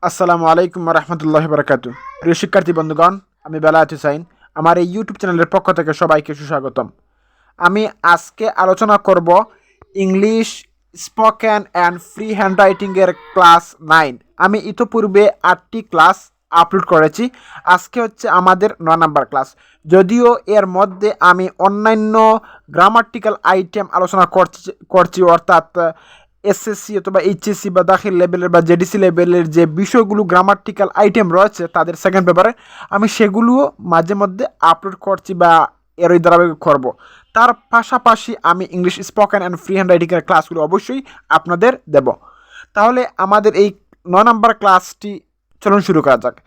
আসসালামু আলাইকুম রহমতুল্লাহি বারাকাতু। প্রিয় শিক্ষার্থী বন্ধুগণ, আমি বেলায়েত হুসাইন। আমার এই ইউটিউব চ্যানেলের পক্ষ থেকে সবাইকে সুস্বাগতম। আমি আজকে আলোচনা করব ইংলিশ স্পোকেন অ্যান্ড ফ্রি হ্যান্ডরাইটিংয়ের ক্লাস 9। আমি ইতোপূর্বে 8টি ক্লাস আপলোড করেছি। আজকে হচ্ছে আমাদের 9 নম্বর ক্লাস। যদিও এর মধ্যে আমি অন্যান্য গ্রামাটিক্যাল আইটেম আলোচনা করছি অর্থাৎ এসএসসি অথবা এইচএসসি বা দাখিল লেভেলের বা জেডিসি লেভেলের যে বিষয়গুলো গ্রামাটিক্যাল আইটেম রয়েছে তাদের সেকেন্ড পেপারে, আমি সেগুলোও মাঝে মধ্যে আপলোড করছি বা এরই ধারাবাহিক করব। তার পাশাপাশি আমি English spoken and free hand রাইটিংয়ের ক্লাসগুলো অবশ্যই আপনাদের দেব। তাহলে আমাদের এই 9 নম্বর ক্লাসটি চলুন শুরু করা যাক।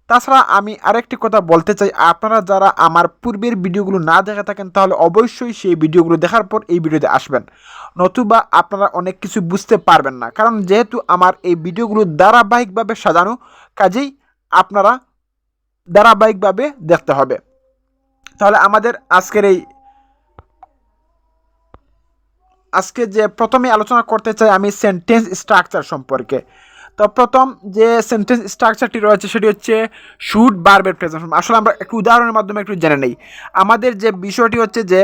তাছাড়া আমি আরেকটি কথা বলতে চাই, আপনারা যারা আমার পূর্বের ভিডিওগুলো না দেখে থাকেন তাহলে অবশ্যই সেই ভিডিওগুলো দেখার পর এই ভিডিওতে আসবেন, নতুবা আপনারা অনেক কিছু বুঝতে পারবেন না। কারণ যেহেতু আমার এই ভিডিওগুলো ধারাবাহিকভাবে সাজানো, কাজেই আপনারা ধারাবাহিকভাবে দেখতে হবে। তাহলে আমাদের আজকে যে প্রথমে আলোচনা করতে চাই আমি সেন্টেন্স স্ট্রাকচার সম্পর্কে। তো প্রথম যে সেন্টেন্স স্ট্রাকচারটি রয়েছে সেটি হচ্ছে শুড ভার্বের প্রেজেন্ট ফর্ম। আসলে আমরা একটু উদাহরণের মাধ্যমে একটু জেনে নেই। আমাদের যে বিষয়টি হচ্ছে যে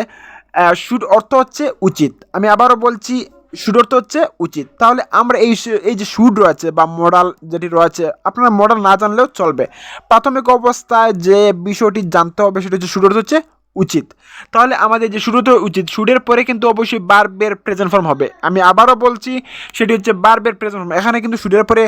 শুড অর্থ হচ্ছে উচিত। আমি আবারও বলছি, শুড অর্থ হচ্ছে উচিত। তাহলে আমরা এই যে শুড রয়েছে বা মডাল যেটি রয়েছে, আপনারা মডাল না জানলেও চলবে। প্রাথমিক অবস্থায় যে বিষয়টি জানতে হবে সেটি হচ্ছে শুড অর্থ হচ্ছে উচিত। তাহলে আমাদের যে শুরু তো উচিত, শুডের পরে কিন্তু অবশ্যই ভার্বের প্রেজেন্ট ফর্ম হবে। আমি আবারও বলছি, সেটি হচ্ছে ভার্বের প্রেজেন্ট ফর্ম। এখানে কিন্তু শুডের পরে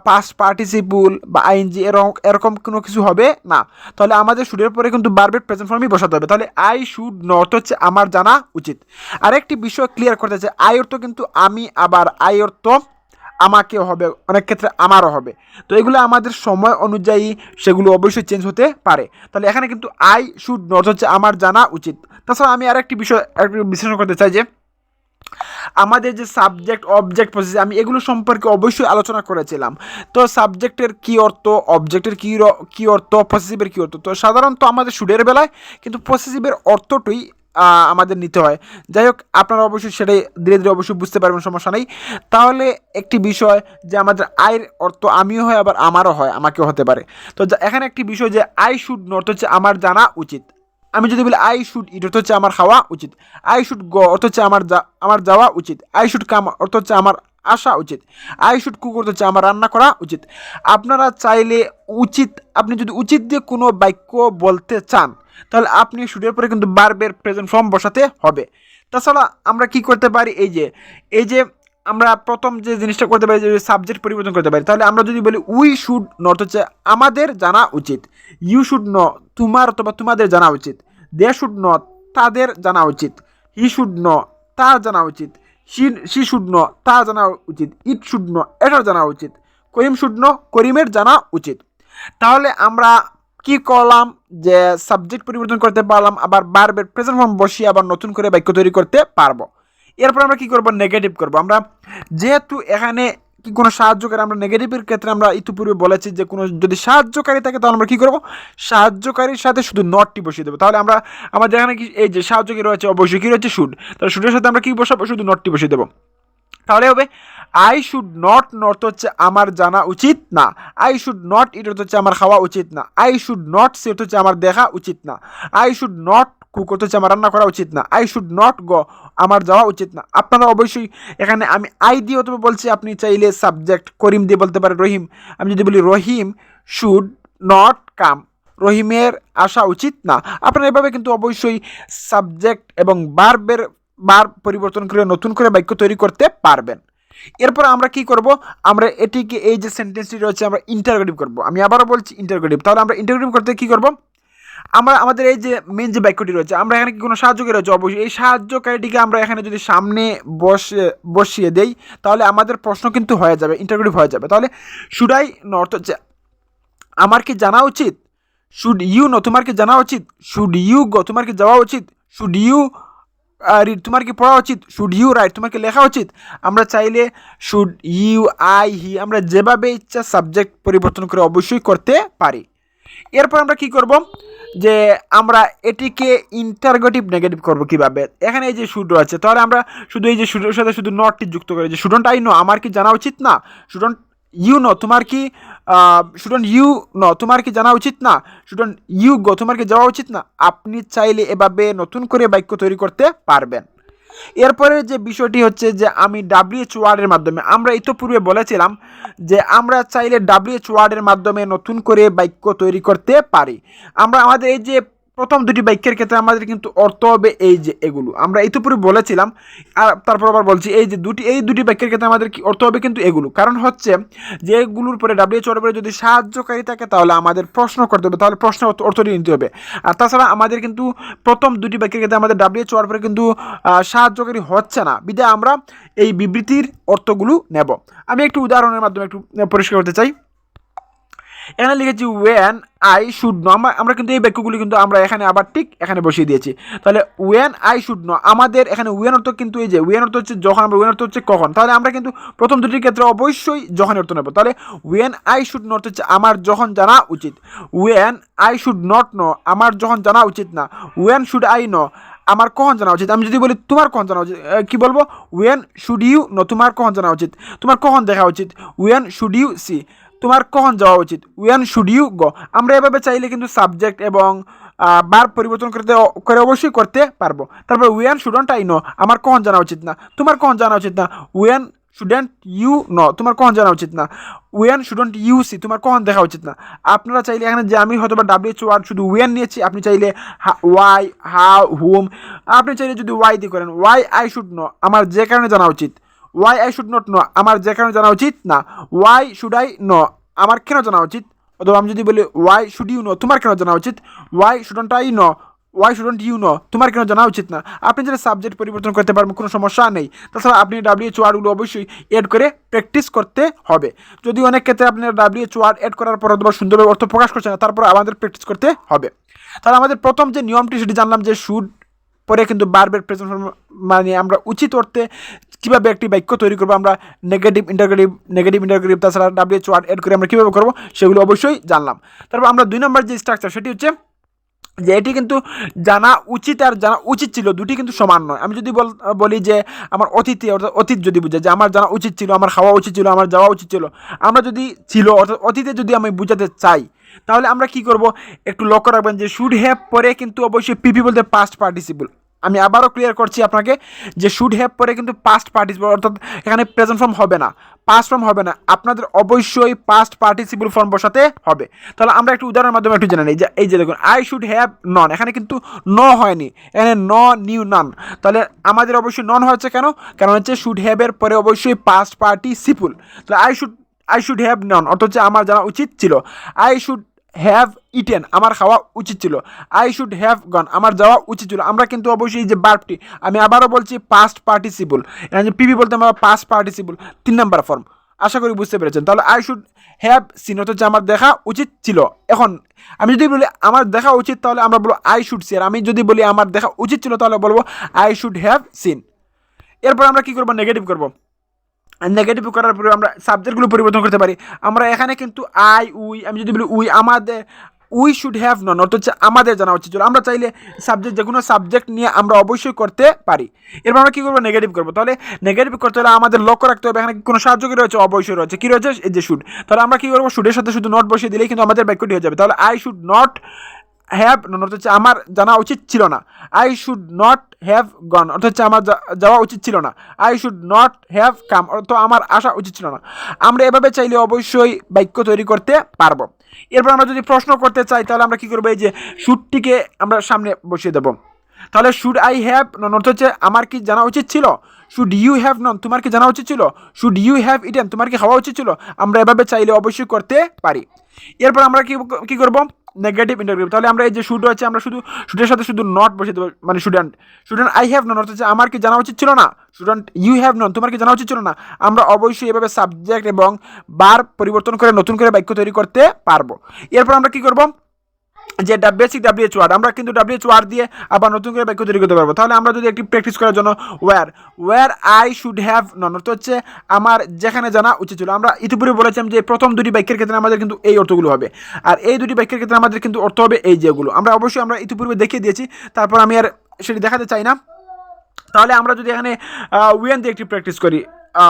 পাস্ট পার্টিসিপল বা আইএনজি এরকম কোনো কিছু হবে না। তাহলে আমাদের শুডের পরে কিন্তু ভার্বের প্রেজেন্ট ফর্মই বসাতে হবে। তাহলে আই শুড নট হচ্ছে আমার জানা উচিত। আরেকটি বিষয় ক্লিয়ার করতে চাই, আই অর্থ কিন্তু আমি, আবার আই অর্থ আমাকেও হবে, অনেক ক্ষেত্রে আমারও হবে। তো এগুলো আমাদের সময় অনুযায়ী সেগুলো অবশ্যই চেঞ্জ হতে পারে। তাহলে এখানে কিন্তু আই শুড নট হচ্ছে আমার জানা উচিত। তাছাড়া আমি আরেকটি বিষয় একটু বিশ্লেষণ করতে চাই যে আমাদের যে সাবজেক্ট অবজেক্ট পসেসিভ, আমি এগুলো সম্পর্কে অবশ্যই আলোচনা করেছিলাম। তো সাবজেক্টের কী অর্থ, অবজেক্টের কী অর্থ, পসেসিভের কী অর্থ। তো সাধারণত আমাদের শুডের বেলায় কিন্তু পসেসিভের অর্থটাই আমাদের নিতে হয়। যাই হোক, আপনারা অবশ্যই সেটাই ধীরে ধীরে অবশ্যই বুঝতে পারবেন, সমস্যা নেই। তাহলে একটি বিষয় যে আমাদের আয়ের অর্থ আমিও হয়, আবার আমারও হয়, আমাকেও হতে পারে। তো এখানে একটি বিষয় যে আই শুড অর্থ হচ্ছে আমার জানা উচিত। আমি যদি বলি আই শুড ইট অর্থ হচ্ছে আমার খাওয়া উচিত। আই শুড গো অর্থ হচ্ছে আমার যাওয়া উচিত। আই শুড কাম অর্থ হচ্ছে আমার আসা উচিত। আই শুড কুক অর্থ হচ্ছে আমার রান্না করা উচিত। আপনারা চাইলে উচিত, আপনি যদি উচিত দিয়ে কোনো বাক্য বলতে চান তাহলে আপনি শুডের পরে কিন্তু ভার্বের প্রেজেন্ট ফর্ম বসাতে হবে। তাছাড়া আমরা কি করতে পারি, এই যে আমরা প্রথম যে জিনিসটা করতে পারি যে সাবজেক্ট পরিবর্তন করতে পারি। তাহলে আমরা যদি বলি উই শুড নট হচ্ছে আমাদের জানা উচিত। ইউ শুড ন তোমার অথবা তোমাদের জানা উচিত। দে শুড ন তাদের জানা উচিত। হি শুড ন তার জানা উচিত। শি শুড ন তার জানা উচিত। ইট শুড ন এটার জানা উচিত। করিম শুড ন করিমের জানা উচিত। তাহলে আমরা কি করলাম, যে সাবজেক্ট পরিবর্তন করতে পারলাম, আবার ভার্বের প্রেজেন্ট ফর্ম বসিয়ে আবার নতুন করে বাক্য তৈরি করতে পারবো। এরপর আমরা কি করব, নেগেটিভ করব। আমরা যেহেতু এখানে কি কোনো সাহায্যকারী, আমরা নেগেটিভের ক্ষেত্রে আমরা ইতিপূর্বে বলেছি যে কোনো যদি সাহায্যকারী থাকে তাহলে আমরা কী করবো, সাহায্যকারীর সাথে শুধু নটটি বসিয়ে দেবো। তাহলে আমরা আমাদের এখানে কি এই যে সাহায্যকারী রয়েছে অবশ্যই কী রয়েছে, শুড। তাহলে শুডের সাথে আমরা কী বসাবো, শুধু নটটি বসিয়ে দেবো। তাহলে হবে আই শুড নট নট হচ্ছে আমার জানা উচিত না। আই শুড নট ইট হচ্ছে আমার খাওয়া উচিত না। আই শুড নট সি হচ্ছে আমার দেখা উচিত না। আই শুড নট কুক হচ্ছে আমার রান্না করা উচিত না। আই শুড নট গো আমার যাওয়া উচিত না। আপনারা অবশ্যই এখানে আমি আই দিয়ে অথবা বলছি, আপনি চাইলে সাবজেক্ট করিম দিয়ে বলতে পারেন রহিম। আমি যদি বলি রহিম শুড নট কাম, রহিমের আসা উচিত না। আপনারা এভাবে কিন্তু অবশ্যই সাবজেক্ট এবং ভার্ব পরিবর্তন করে নতুন করে বাক্য তৈরি করতে পারবেন। এরপর আমরা কি করব, আমরা এটিকে এই যে সেন্টেন্সটি রয়েছে আমরা ইন্টারোগেটিভ করব। আমি আবারও বলছি ইন্টারোগেটিভ। তাহলে আমরা ইন্টারোগেটিভ করতে কি করব, আমরা আমাদের এই যে মেন যে বাক্যটি রয়েছে, আমরা এখানে কি কোনো সাহায্যকারী রয়েছে অবশ্যই, এই সাহায্যকারীটিকে আমরা এখানে যদি সামনে বসিয়ে দেই তাহলে আমাদের প্রশ্ন কিন্তু হয়ে যাবে, ইন্টারোগেটিভ হয়ে যাবে। তাহলে শুড আই নট হচ্ছে আমার কি জানা উচিত। শুড ইউ নো তোমার কি জানা উচিত। শুড ইউ গো তোমার কি যাওয়া উচিত। শুড ইউ রিড তোমার কি পড়া উচিত। শুড ইউ রাইট তোমার কি লেখা উচিত। আমরা চাইলে শুড ইউ আই হি আমরা যেভাবে ইচ্ছা সাবজেক্ট পরিবর্তন করে অবশ্যই করতে পারি। এরপর আমরা কি করব, যে আমরা এটিকে ইন্টারোগেটিভ নেগেটিভ করব কিভাবে। এখানে এই যে শুড আছে, তাহলে আমরা শুধু এই যে শুডের সাথে শুধু নটটি যুক্ত করে যে শুডন্ট আই নো আমার কি জানা উচিত না। শুডন্ট ইউ নো তোমার কি শুডন্ট ইউ নো তোমার কি জানা উচিত না, শুডন্ট ইউ গো তোমার কি যাওয়া উচিত না। আপনি চাইলে এভাবে নতুন করে বাক্য তৈরি করতে পারবেন। এরপরে যে বিষয়টি হচ্ছে যে আমি ডাব্লিউএইচ ওয়ার্ডের মাধ্যমে, আমরা ইতোপূর্বে বলেছিলাম যে আমরা চাইলে ডাব্লিউএইচ ওয়ার্ডের মাধ্যমে নতুন করে বাক্য তৈরি করতে পারি। আমরা আমাদের এই যে প্রথম দুটি বাক্যের ক্ষেত্রে আমাদের কিন্তু অর্থ হবে এই যে এগুলো আমরা ইতোপূর্বে বলেছিলাম, আর তারপর আবার বলছি এই দুটি বাক্যের ক্ষেত্রে আমাদের কি অর্থ হবে কিন্তু এগুলো, কারণ হচ্ছে যে এগুলোর পরে ডাব্লিউএইচ ওয়ার্ডের পরে যদি সাহায্যকারী থাকে তাহলে আমাদের প্রশ্ন করতে হবে, তাহলে প্রশ্নের অর্থটি নিতে হবে। আর তাছাড়া আমাদের কিন্তু প্রথম দুটি বাক্যের ক্ষেত্রে আমাদের ডাব্লিউএইচ ওয়ার্ডের পরে কিন্তু সাহায্যকারী হচ্ছে না, বিধায় আমরা এই বিবৃতির অর্থগুলো নেব। আমি একটু উদাহরণের মাধ্যমে একটু পরিষ্কার করতে চাই। এখানে লিখেছি ওয়েন আই শুড নো, আমরা কিন্তু এই বাক্যগুলি কিন্তু আমরা এখানে আবার ঠিক এখানে বসিয়ে দিয়েছি। তাহলে ওয়েন আই শুড নো, আমাদের এখানে ওয়েন অর্থ কিন্তু এই যে ওয়েন অর্থ হচ্ছে যখন, আমরা ওয়েন অর্থ হচ্ছে কখন, তাহলে আমরা কিন্তু প্রথম দুটির ক্ষেত্রে অবশ্যই যখন অর্থ নেব। তাহলে ওয়েন আই শুড নো অর্থ হচ্ছে আমার যখন জানা উচিত, when I should not know আমার যখন জানা উচিত না, ওয়েন শুড আই নো আমার কখন জানা উচিত। আমি যদি বলি তোমার কখন জানা উচিত, কি বলবো, ওয়েন শুড ইউ নো তোমার কখন জানা উচিত, তোমার কখন দেখা উচিত, ওয়েন শুড ইউ সি তোমার কখন যাওয়া উচিত, ওয়েন শুড ইউ গো। আমরা এভাবে চাইলে কিন্তু সাবজেক্ট এবং বার পরিবর্তন করে অবশ্যই করতে পারবো। তারপর ওয়েন শুডন্ট আই নো আমার কখন জানা উচিত না, তোমার কখন জানা উচিত না, ওয়েন শুডেন্ট ইউ নো তোমার কখন জানা উচিত না, ওয়েন শুডন্ট ইউ সি তোমার কখন দেখা উচিত না। আপনারা চাইলে এখানে যে আমি হয়তো বা ডাব্লিউএইচ ওয়ার্ড শুধু ওয়েন নিয়েছি, আপনি চাইলে ওয়াই, হাউ, হুম, আপনি চাইলে যদি ওয়াই দিয়ে করেন, ওয়াই আই শুড নো আমার যে কারণে জানা উচিত, why I should not know আমার যে কারণে জানা উচিত না, ওয়াই শুড আই নো আমার কেন জানা উচিত। অথবা আমি যদি বলি ওয়াই শুড ইউ নো তোমার কেন জানা উচিত, why shouldn't I know why shouldn't you know তোমার কেন জানা উচিত না। আপনি যদি সাবজেক্ট পরিবর্তন করতে পারবেন কোনো সমস্যা নেই। তাছাড়া আপনি ডাব্লিউএইচ ওয়ার্ডগুলো অবশ্যই এড করে প্র্যাকটিস করতে হবে। যদি অনেক ক্ষেত্রে আপনার ডাব্লিউএইচ ওয়ার্ড এড করার পর অথবা সুন্দরভাবে অর্থ প্রকাশ করছে না, তারপর আমাদের প্র্যাকটিস করতে হবে। তাহলে আমাদের প্রথম যে নিয়মটি সেটি জানলাম যে শুড পরে কিন্তু বারবার প্রেজেন্ট ফর্ম, মানে আমরা উচিত অর্থে কীভাবে একটি বাক্য তৈরি করবো, আমরা নেগেটিভ ইন্টারগ্রেটিভ তাছাড়া ডাব্লিউএইচ ওয়ার্ড এড করে আমরা কীভাবে করবো সেগুলো অবশ্যই জানলাম। তারপর আমরা 2 নম্বর যে স্ট্রাকচার সেটি হচ্ছে যে এটি কিন্তু জানা উচিত আর জানা উচিত ছিল দুটি কিন্তু সমান নয়। আমি যদি বলি যে আমার অতীতে, অর্থাৎ অতীত যদি বুঝে যে আমার জানা উচিত ছিল, আমার খাওয়া উচিত ছিল, আমার যাওয়া উচিত ছিল, আমরা যদি ছিল অর্থাৎ অতীতে যদি আমি বুঝাতে চাই, তাহলে আমরা কি করব, একটু লক্ষ্য রাখবেন যে শুড হ্যাভ পরে কিন্তু অবশ্যই পিপি বলতে পাস্ট পার্টিসিপল। আমি আবারও ক্লিয়ার করছি আপনাকে যে শুড হ্যাভ পরে কিন্তু পাস্ট পার্টিসিপল, অর্থাৎ এখানে প্রেজেন্ট ফর্ম হবে না, পাস্ট ফর্ম হবে না, আপনাদের অবশ্যই পাস্ট পার্টিসিপল ফর্ম বসাতে হবে। তাহলে আমরা একটু উদাহরণের মাধ্যমে একটু জেনে নিই যে এই যে দেখুন আই শুড হ্যাভ নন, এখানে কিন্তু ন হয়নি, এখানে ন নিউ নান। তাহলে আমাদের অবশ্যই নন হচ্ছে কেন, কারণ হচ্ছে শুড হ্যাভের পরে অবশ্যই পাস্ট পার্টিসিপল। তাহলে আই শুড হ্যাভ নন অর্থ হচ্ছে আমার জানা উচিত ছিল, আই শুড হ্যাভ ইটেন আমার খাওয়া উচিত ছিল, আই শুড হ্যাভ গন আমার যাওয়া উচিত ছিল। আমরা কিন্তু অবশ্যই যে বার্বটি, আমি আবারও বলছি পাস্ট পার্টিসিপল, এখানে পিপি বলতে আমরা পাস্ট পার্টিসিপল 3 নম্বর ফর্ম, আশা করি বুঝতে পেরেছেন। তাহলে আই শুড হ্যাভ সিন অর্থ হচ্ছে আমার দেখা উচিত ছিল। এখন আমি যদি বলি আমার দেখা উচিত তাহলে আমরা বলবো আই শুড সি, আর আমি যদি বলি আমার দেখা উচিত ছিল তাহলে বলবো আই শুড হ্যাভ সিন। এরপর আমরা কি করবো, নেগেটিভ করবো। নেগেটিভ করার পরে আমরা সাবজেক্টগুলো পরিবর্তন করতে পারি। আমরা এখানে কিন্তু আমি যদি বলি আমাদের, উই শুড হ্যাভ নন অর্থ হচ্ছে আমাদের জানা উচিত ছিল। আমরা চাইলে সাবজেক্ট, যে কোনো সাবজেক্ট নিয়ে আমরা অবশ্যই করতে পারি। এরপর আমরা কী করবো, নেগেটিভ করবো। তাহলে নেগেটিভ করতে হলে আমাদের লক্ষ্য রাখতে হবে এখানে কোনো সাহায্যকারী রয়েছে, অবশ্যই রয়েছে, কী রয়েছে, এই যে শুড। তাহলে আমরা কী করবো, শুডের সাথে শুধু নট বসিয়ে দিলেই কিন্তু আমাদের বাক্যটি হয়ে যাবে। তাহলে I should not have known অর্থ হচ্ছে আমার জানা উচিত ছিল না, I should not have gone অর্থ হচ্ছে আমার যাওয়া উচিত ছিল না, I should not have come অর্থ আমার আসা উচিত ছিল না। আমরা এভাবে চাইলে অবশ্যই বাক্য তৈরি করতে পারবো। এরপর আমরা যদি প্রশ্ন করতে চাই তাহলে আমরা কী করবো, এই যে শুডটিকে আমরা সামনে বসিয়ে দেবো। তাহলে শুড আই হ্যাভ নন অর্থ হচ্ছে আমার কি জানা উচিত ছিল, শুড ইউ হ্যাভ নন তোমার কি জানা উচিত ছিল, শুড ইউ হ্যাভ ইটেন তোমার কি খাওয়া উচিত ছিল। আমরা এভাবে চাইলে অবশ্যই করতে পারি। এরপর আমরা কি করবো, নেগেটিভ ইন্টারগ্রেটিভ। তাহলে আমরা এই যে শুড হচ্ছে আমরা শুধু শুডের সাথে শুধু নট বসিয়ে দেবো, মানে শুডেন্ট আই হ্যাভ নন অর্থ হচ্ছে আমার কি জানা উচিত ছিল না, শুডেন্ট ইউ হ্যাভ নন তোমার কি জানা উচিত ছিল না। আমরা অবশ্যই এভাবে সাবজেক্ট এবং বার পরিবর্তন করে নতুন করে বাক্য তৈরি করতে পারবো। এরপর আমরা কি করবো, যে বেসিক ডাব্লিউএইচ ওয়ার্ড, আমরা কিন্তু ডাব্লিউএইচ ওয়ার্ড দিয়ে আবার নতুন করে বাক্য তৈরি করতে পারবো। তাহলে আমরা যদি একটি প্র্যাকটিস করার জন্য wire I should have known অর্থ হচ্ছে আমার যেখানে জানা উচিত ছিল। আমরা ইতিপূর্বে বলেছিলাম যে প্রথম দুটি বাক্যের ক্ষেত্রে আমাদের কিন্তু এই অর্থগুলো হবে, আর এই দুটি বাক্যের ক্ষেত্রে আমাদের কিন্তু অর্থ হবে এই যেগুলো আমরা অবশ্যই আমরা ইতিপূর্বে দেখিয়ে দিয়েছি, তারপর আমি আর সেটি দেখাতে চাই না। তাহলে আমরা যদি এখানে ওয়েন দিয়ে একটি প্র্যাকটিস করি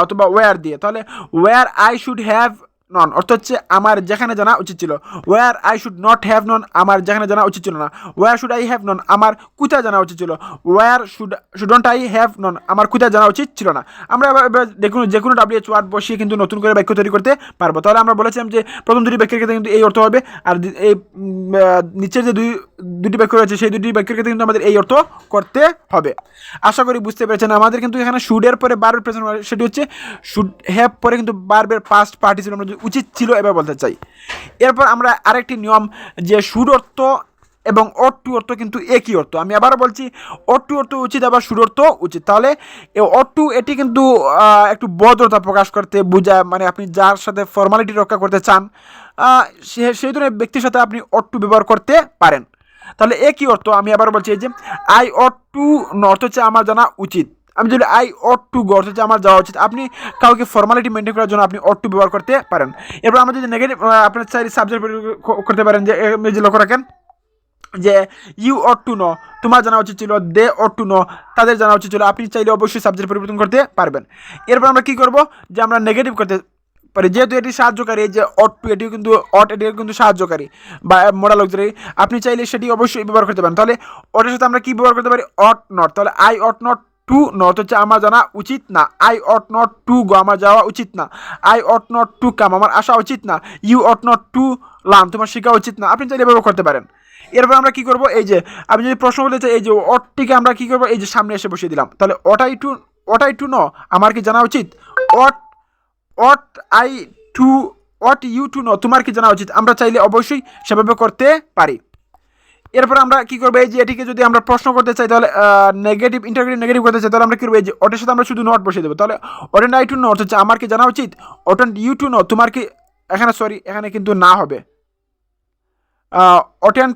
অথবা ওয়্যার দিয়ে, তাহলে where I should have known অর্থ হচ্ছে আমার যেখানে জানা উচিত ছিল। Where I should not have known, আমার যেখানে জানা উচিত ছিল না। Where should I have known, আমার কোথায় জানা উচিত ছিল। Where shouldn't I have known, আমার কোথায় জানা উচিত ছিল না। আমরা এবার দেখুন যে কোনো WH ওয়ার্ড বসিয়ে কিন্তু নতুন করে বাক্য তৈরি করতে পারবো। তাহলে আমরা বলেছিলাম যে প্রথম দুটি বাক্যের ক্ষেত্রে কিন্তু এই অর্থ হবে, আর এই নিচের যে দুটি বাক্য রয়েছে সেই দুটি বাক্যের ক্ষেত্রে কিন্তু আমাদের এই অর্থ করতে হবে। আশা করি বুঝতে পেরেছেন। আমাদের কিন্তু এখানে শুডের পরে বারবার প্রেজেন্ট, সেটি হচ্ছে শুড হ্যাভ পরে কিন্তু বারবার পাস্ট পার্টিসিপল আমরা উচিত ছিল এবার বলতে চাই। এরপর আমরা আরেকটি নিয়ম, যে শুড অর্থ এবং অট টু অর্থ কিন্তু একই অর্থ। আমি আবারও বলছি, অট টু অর্থ উচিত, আবার শুড অর্থ উচিত। তাহলে অট টু এটি কিন্তু একটু ভদ্রতা প্রকাশ করতে বোঝায়, মানে আপনি যার সাথে ফর্মালিটি রক্ষা করতে চান সেই ধরনের ব্যক্তির সাথে আপনি অট টু ব্যবহার করতে পারেন। তাহলে একই অর্থ। আমি আবার বলছি এই যে আই অট টু অর্থ হচ্ছে আমার জানা উচিত। আমি যদি আই অট টু গো অর্থ হচ্ছে আমার যাওয়া উচিত। আপনি কাউকে ফর্মালিটি মেনটেন করার জন্য আপনি অট টু ব্যবহার করতে পারেন। এরপর আমরা যদি নেগেটিভ, আপনার চাইলে সাবজেক্ট করতে পারেন, যে লক্ষ্য রাখেন যে ইউ অট টু নো, তোমার জানা উচিত ছিল। দে অট টু নো, তাদের জানা উচিত ছিল। আপনি চাইলে অবশ্যই সাবজেক্ট পরিবর্তন করতে পারবেন। এরপর আমরা কী করবো, যে আমরা নেগেটিভ করতে পারি, যেহেতু এটি সাহায্যকারী, যে অট টু এটিও কিন্তু এটিও কিন্তু সাহায্যকারী বা মোডাল অক্সিলারি, আপনি চাইলে সেটি অবশ্যই ব্যবহার করতে পারেন। তাহলে অটের সাথে আমরা কী ব্যবহার করতে পারি, অট নট। তাহলে I ought not to not হচ্ছে আমার জানা উচিত না। I ought not to go, আমার যাওয়া উচিত না। I ought not to come, আমার আসা উচিত না। You ought not to learn, তোমার শেখা উচিত না। আপনি চাইলে ব্যবহার করতে পারেন। এরপর আমরা কী করবো, এই যে আমি যদি প্রশ্ন বলতে চাই, এই যে অটটিকে আমরা কী করবো, এই যে সামনে এসে বসিয়ে দিলাম। তাহলে অট আই টু নো, আমার কি জানা উচিত। Ought ought I to ought you to know, তোমার কি জানা উচিত। আমরা চাইলে অবশ্যই সেভাবে করতে পারি। এরপর আমরা কী করবো, এই যে এটিকে যদি আমরা প্রশ্ন করতে চাই, তাহলে নেগেটিভ ইন্টারগ্রেটিভ নেগেটিভ করতে চাই, তাহলে আমরা কী করবো, এই যে অটের সাথে আমরা শুধু নট বসিয়ে দেবো। তাহলে অটেন্ট আই টু নো অর্থ হচ্ছে আমার কি জানা উচিত। অটেন্ট ইউ টু নো, তোমার কি, এখানে কিন্তু না হবে। অটেন্ট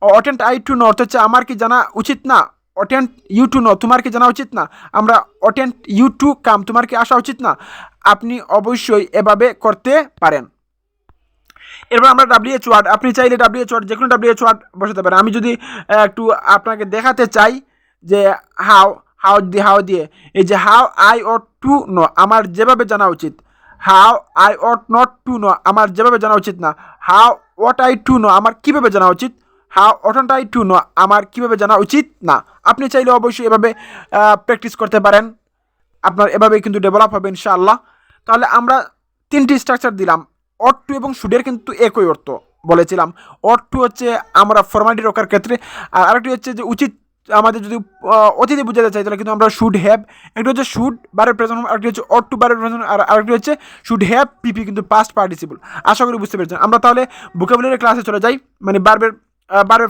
অটেন্ট আই টু নো অর্থ হচ্ছে আমার কি জানা উচিত না। অটেন্ট ইউ টু নো, তোমার কি জানা উচিত না। আমরা অটেন্ট ইউ টু কাম, তোমার কি আসা উচিত না। আপনি অবশ্যই এভাবে করতে পারেন। এরপর আমরা WH ওয়ার্ড, আপনি চাইলে WH ওয়ার্ড, যে কোনো WH ওয়ার্ড বসাতে পারেন। আমি যদি একটু আপনাকে দেখাতে চাই যে হাউ দিয়ে, এই যে how I ought to know, আমার যেভাবে জানা উচিত। How I ought not to know, আমার যেভাবে জানা উচিত না। How ought I to know, আমার কীভাবে জানা উচিত। How oughtn't I to know, আমার কীভাবে জানা উচিত না। আপনি চাইলে অবশ্যই এভাবে প্র্যাকটিস করতে পারেন। আপনার এভাবেই কিন্তু ডেভেলপ হবে ইনশাআল্লাহ। তাহলে আমরা 3টি স্ট্রাকচার দিলাম। অট টু এবং শুডের কিন্তু একই অর্থ বলেছিলাম। অট টু হচ্ছে আমরা ফর্মালিটি রক্ষার ক্ষেত্রে, আর আরেকটি হচ্ছে যে উচিত, আমাদের যদি অতিথি বোঝাতে চাই তাহলে কিন্তু আমরা শুড হ্যাভ। একটি হচ্ছে শুড বারের প্রেজেন্ট, আরেকটি হচ্ছে অট টু বারের প্রেজেন্ট, আর আরেকটি হচ্ছে শুড হ্যাভ পিপি কিন্তু পাস্ট পার্টিসিপল। আশা করি বুঝতে পেরেছেন। আমরা তাহলে ভোকাবুলারি ক্লাসে চলে যাই, মানে বারবার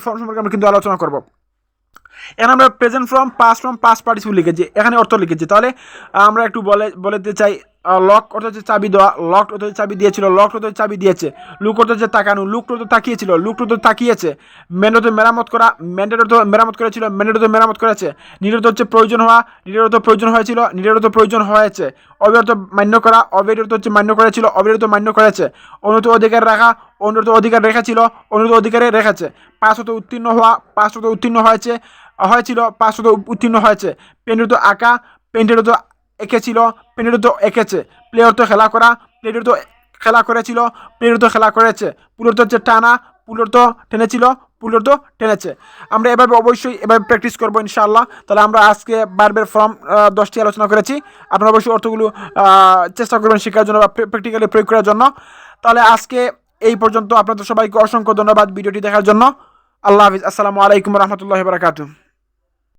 ফর্ম সম্পর্কে আমরা কিন্তু আলোচনা করব। এখন আমরা প্রেজেন্ট ফর্ম পাস্ট পার্টিসিপল লিখেছি, এখানে অর্থ লিখেছি। তাহলে আমরা একটু বলতে চাই, লক অর্থ হচ্ছে চাবি দেওয়া, লক অর্থ হচ্ছে চাবি দিয়েছিল, লক অর্থ হচ্ছে চাবি দিয়েছে। লুক অর্থ হচ্ছে তাকানো, লুক অর্থ তাকিয়েছিল, লুক অর্থ তাকিয়েছে। মেন্ড অর্থ মেরামত করা, মেন্ডেড অর্থ মেরামত করেছিল, মেন্ডেড অর্থ মেরামত করেছে। নিডেড অর্থ হচ্ছে প্রয়োজন হওয়া, নিডেড অর্থ প্রয়োজন হয়েছিল, নিডেড অর্থ প্রয়োজন হয়েছে। অবৈধ অর্থ মান্য করা, অবৈধ অর্থ হচ্ছে মান্য করেছিল, অবৈধ অর্থ মান্য করেছে। অনুরোধ অধিকার রাখা, অনুরোধ অধিকার রেখেছিল, অনুরোধ অধিকারে রেখেছে। পাস অর্থ উত্তীর্ণ হওয়া, পাস অর্থ উত্তীর্ণ হয়েছিল, পাস অর্থ উত্তীর্ণ হয়েছে। পেন্টেড অর্থ আঁকা, পেন্টেড অর্থ এঁকেছিল, পেন্টেড অর্থ এঁকেছে। প্লে অর্থ খেলা করা, প্লেড অর্থ খেলা করেছিল, প্লেড অর্থ খেলা করেছে। পুল অর্থ হচ্ছে টানা, পুল অর্থ টেনেছিল, পুল অর্থ টেনেছে। আমরা এভাবে অবশ্যই এভাবে প্র্যাকটিস করবো ইনশাআল্লাহ। তাহলে আমরা আজকে বারবার ফর্ম 10টি আলোচনা করেছি। আপনারা অবশ্যই অর্থগুলো চেষ্টা করবেন শেখার জন্য বা প্র্যাকটিক্যালি প্রয়োগ করার জন্য। তাহলে আজকে এই পর্যন্ত। আপনাদের সবাইকে অসংখ্য ধন্যবাদ ভিডিওটি দেখার জন্য। আল্লাহ হাফিজ। আসসালামু আলাইকুম রহমতুল্লাহি ওয়া বারাকাতুহু।